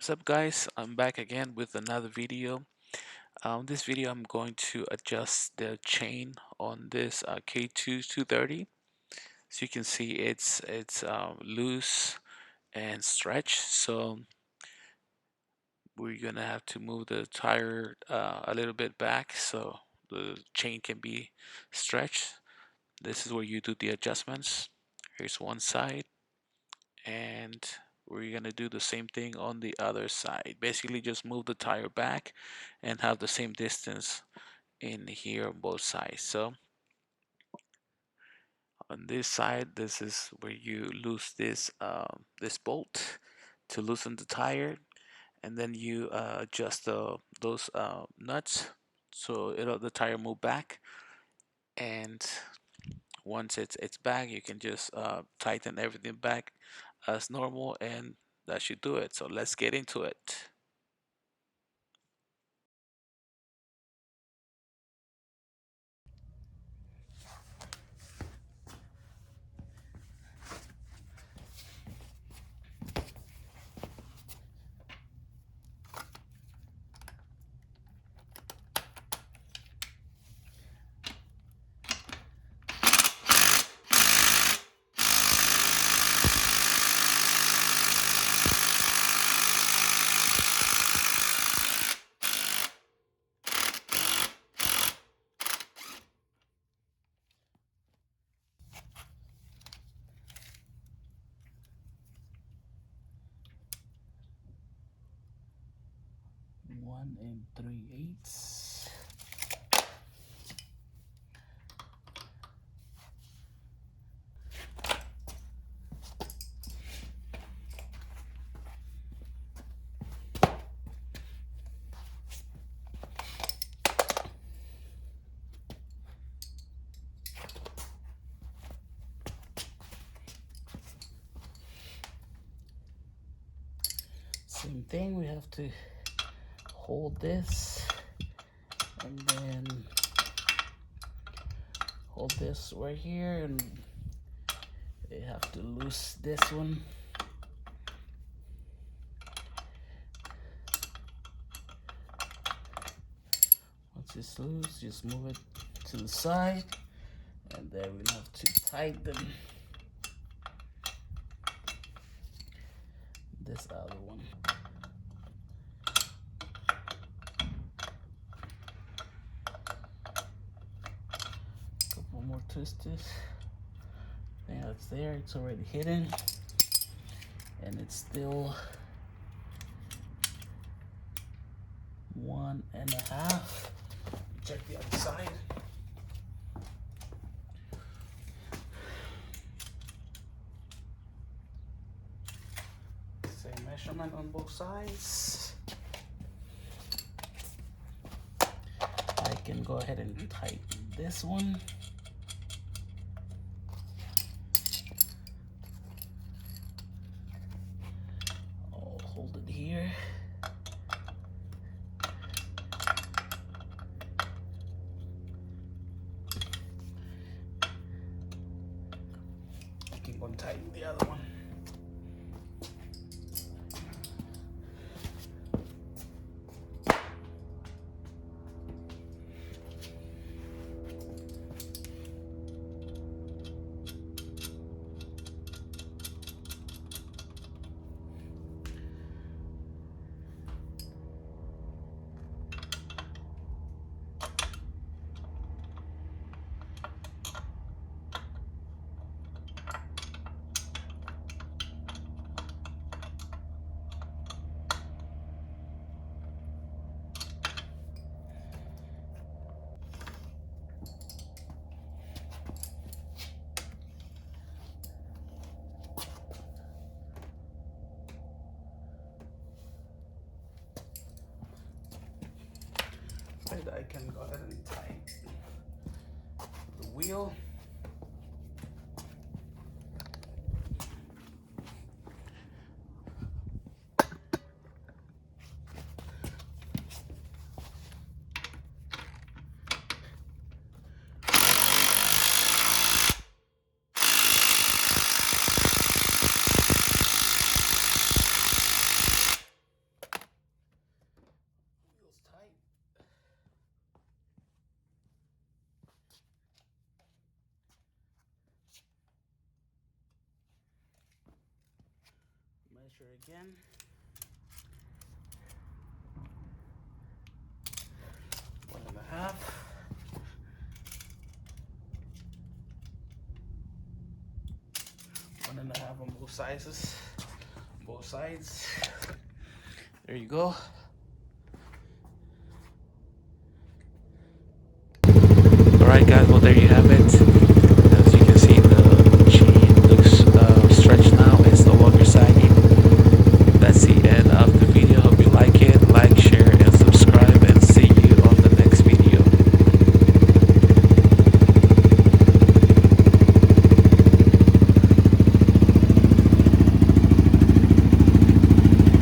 What's up guys, I'm back again with another video. This video I'm going to adjust the chain on this K2 230. So you can see it's loose and stretched, so we're gonna have to move the tire a little bit back so the chain can be stretched. This is where you do the adjustments. Here's one side, and we're gonna do the same thing on the other side. Basically just move the tire back and have the same distance in here on both sides. So on this side, this is where you loose this bolt to loosen the tire, and then you adjust those nuts so the tire move back. And once it's back, you can just tighten everything back as normal, and that should do it. So let's get into it. One and 3/8. Same thing, we have to hold this and then hold this right here, and you have to loose this one. Once it's loose, just move it to the side, and then we'll have to tighten this other one. Couple more twists. Yeah, it's there, it's already hidden, and it's still 1.5. Check the other side. Same measurement on both sides. I can go ahead and tighten this one. I'll hold it here. I can go and tighten the other one. I can go ahead and tighten the wheel. measure again. 1.5. 1.5 on both sizes, both sides. There you go. Alright guys, well there you have it.